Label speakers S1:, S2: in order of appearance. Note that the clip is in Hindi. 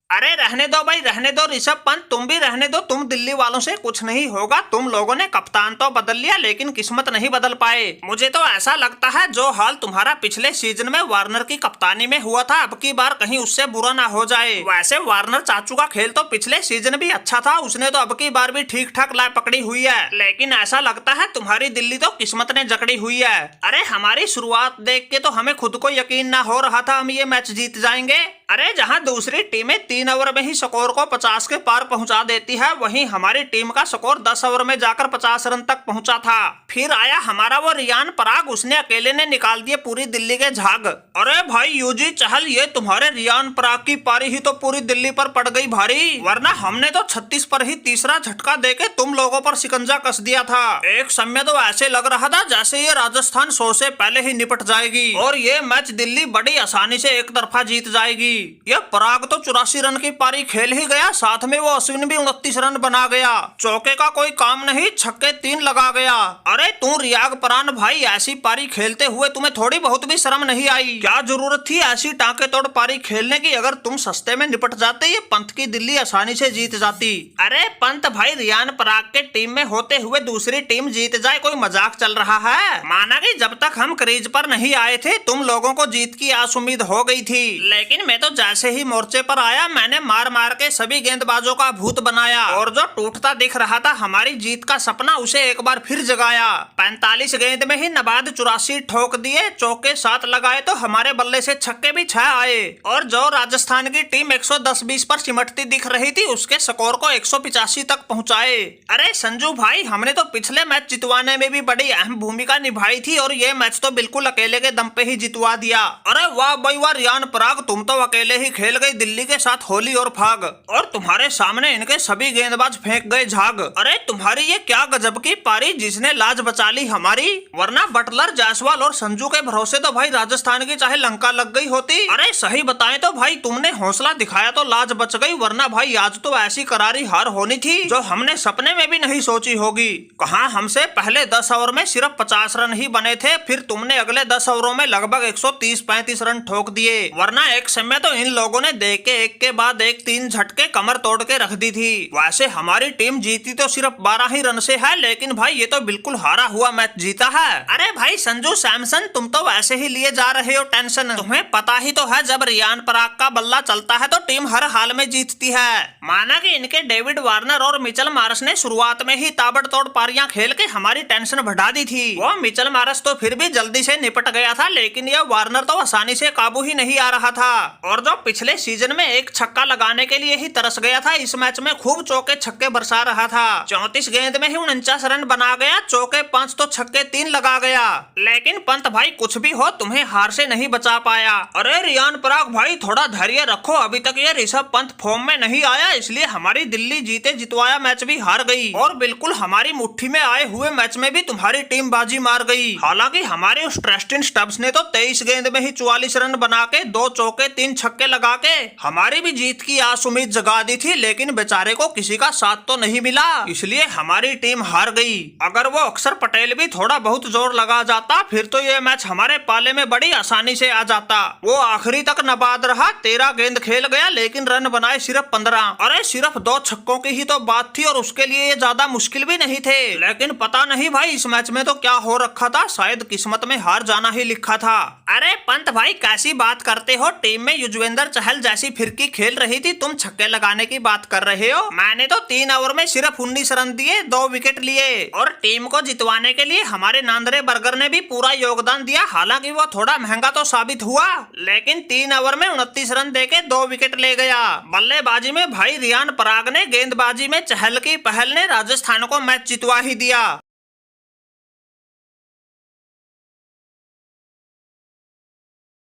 S1: अरे रहने दो भाई, रहने दो ऋषभ पंत, तुम भी रहने दो। तुम दिल्ली वालों से कुछ नहीं होगा। तुम लोगों ने कप्तान तो बदल लिया लेकिन किस्मत नहीं बदल पाए। मुझे तो ऐसा लगता है जो हाल तुम्हारा पिछले सीजन में वार्नर की कप्तानी में हुआ था, अब की बार कहीं उससे बुरा ना हो जाए। वैसे वार्नर चाचू का खेल तो पिछले सीजन भी अच्छा था, उसने तो अब की बार भी ठीक ठाक लाए पकड़ी हुई है, लेकिन ऐसा लगता है तुम्हारी दिल्ली तो किस्मत ने जकड़ी हुई है। अरे हमारी शुरुआत देख के तो हमें खुद को यकीन ना हो रहा था हम ये मैच जीत जाएंगे। अरे जहां दूसरी टीमें 3 ओवर में ही स्कोर को 50 के पार पहुंचा देती है, वहीं हमारी टीम का स्कोर 10 ओवर में जाकर 50 रन तक पहुंचा था। फिर आया हमारा वो रियान पराग, उसने अकेले ने निकाल दिए पूरी दिल्ली के झाग। अरे भाई यूजी चहल, ये तुम्हारे रियान पराग की पारी ही तो पूरी दिल्ली पर पड़ गई भारी, वरना हमने तो 36 पर ही तीसरा झटका देके तुम लोगों पर शिकंजा कस दिया था। एक समय तो ऐसे लग रहा था जैसे ये राजस्थान 100 से पहले ही निपट जाएगी और ये मैच दिल्ली बड़ी आसानी से एक तरफा जीत जाएगी। यह पराग तो 84 रन की पारी खेल ही गया, साथ में वो अश्विन भी 29 रन बना गया। चौके का कोई काम नहीं, छक्के 3 लगा गया। अरे तू रियाग परान भाई, ऐसी पारी खेलते हुए तुम्हें थोड़ी बहुत भी शर्म नहीं आई? क्या जरूरत थी ऐसी टाँके तोड़ पारी खेलने की? अगर तुम सस्ते में निपट जाते ये पंत की दिल्ली आसानी से जीत जाती। अरे पंत भाई, रियान पराग के टीम में होते हुए दूसरी टीम जीत जाए, कोई मजाक चल रहा है? माना कि जब तक हम क्रीज पर नहीं आए थे तुम लोगों को जीत की आस उम्मीद हो गई थी, लेकिन मैं तो जैसे ही मोर्चे पर आया मैंने मार मार के सभी गेंदबाजों का भूत बनाया और जो टूटता दिख रहा था हमारी जीत का सपना, उसे एक बार फिर जगाया। 45 गेंद में ही नबाद 84 ठोक दिए, चौके 7 लगाए तो हमारे बल्ले से छक्के भी 6 आए और जो राजस्थान की टीम 110-20 पर सिमटती दिख रही थी उसके स्कोर को 185 तक पहुंचाए। अरे संजू भाई, हमने तो पिछले मैच जितवाने में भी बड़ी अहम भूमिका निभाई थी और ये मैच तो बिल्कुल अकेले के दम पे ही जितवा दिया। अरे वाह भाई वाह रियान पराग, तुम तो अकेले ही खेल गई दिल्ली के साथ होली और फाग, और तुम्हारे सामने इनके सभी गेंदबाज फेंक गए झाग। अरे तुम्हारी ये क्या गजब की पारी जिसने लाज बचा ली हमारी, वरना बटलर, जायसवाल और संजू के भरोसे तो भाई राजस्थान की चाहे लंका लग गई होती। अरे सही बताएं तो भाई तुमने हौसला दिखाया तो लाज बच गई, वरना भाई आज तो ऐसी करारी हार होनी थी जो हमने सपने में भी नहीं सोची होगी। कहाँ हमसे पहले 10 ओवर में सिर्फ 50 रन ही बने थे, फिर तुमने अगले 10 ओवरों में लगभग 130-35 रन ठोक दिए, वरना एक समय तो इन लोगों ने देख के एक के बाद एक 3 झटके कमर तोड़ के रख दी थी। वैसे हमारी टीम जीती तो सिर्फ 12 ही रन से है, लेकिन भाई ये तो बिल्कुल हारा हुआ मैच जीता है। अरे भाई संजू सैमसन, तुम तो वैसे ही लिए जा रहे हो टेंशन, तुम्हें पता ही तो है जब रियान पराग का बल्ला चलता है तो टीम हर हाल में जीतती है। माना कि इनके डेविड वार्नर और मिचेल मार्श ने शुरुआत में ही ताबड़तोड़ पारियां खेल के हमारी टेंशन बढ़ा दी थी। वो मिचेल मार्श तो फिर भी जल्दी से निपट गया था, लेकिन यह वार्नर तो आसानी से काबू ही नहीं आ रहा था और जो पिछले सीजन में एक छक्का लगाने के लिए ही तरस गया था, इस मैच में खूब चौके छक्के बरसा रहा था। 34 गेंद में ही 49 रन बना गया, चौके 5 तो छक्के 3 लगा गया। लेकिन पंत भाई कुछ भी हो, तुम्हें हार से नहीं बचा पाया। अरे रियान पराग भाई, थोड़ा धैर्य रखो, अभी तक ये ऋषभ पंत फॉर्म में नहीं आया, इसलिए हमारी दिल्ली जीते जितवाया मैच भी हार गई और बिल्कुल हमारी मुट्ठी में आए हुए मैच में भी तुम्हारी टीम बाजी मार गई। हालांकि हमारे उस ट्रेस्टिन स्टब्स ने तो 23 गेंद में ही 44 रन बना के 2 चौके 3 छक्के लगा के हमारी भी जीत की आस उम्मीद जगा दी थी, लेकिन बेचारे को किसी का साथ तो नहीं मिला, इसलिए हमारी टीम हार गई। अगर वो अक्षर पटेल भी थोड़ा बहुत जोर लगा जाता फिर तो ये मैच हमारे पाले में बड़ी आसानी से आ जाता। वो आखिरी तक नाबाद रहा, 13 गेंद खेल गया लेकिन रन बनाए सिर्फ 15। अरे सिर्फ 2 छक्कों की ही तो बात थी और उसके लिए ये ज्यादा मुश्किल भी नहीं थे, लेकिन पता नहीं भाई इस मैच में तो क्या हो रखा था, शायद किस्मत में हार जाना ही लिखा था। अरे पंत भाई कैसी बात करते हो, टीम में युजवेंद्र चहल जैसी फिरकी खेल रही थी, तुम छक्के लगाने की बात कर रहे हो? मैंने तो 3 ओवर में सिर्फ 19 रन दिए, 2 विकेट लिए और टीम को जितवाने के लिए हमारे नांदरे बर्गर ने भी पूरा योगदान दिया। हालांकि वो थोड़ा महंगा तो साबित हुआ, लेकिन 3 ओवर में 29 रन देके 2 विकेट ले गया। बल्लेबाजी में भाई रियान पराग ने, गेंदबाजी में चहल की पहल ने राजस्थान को मैच जितवा ही दिया।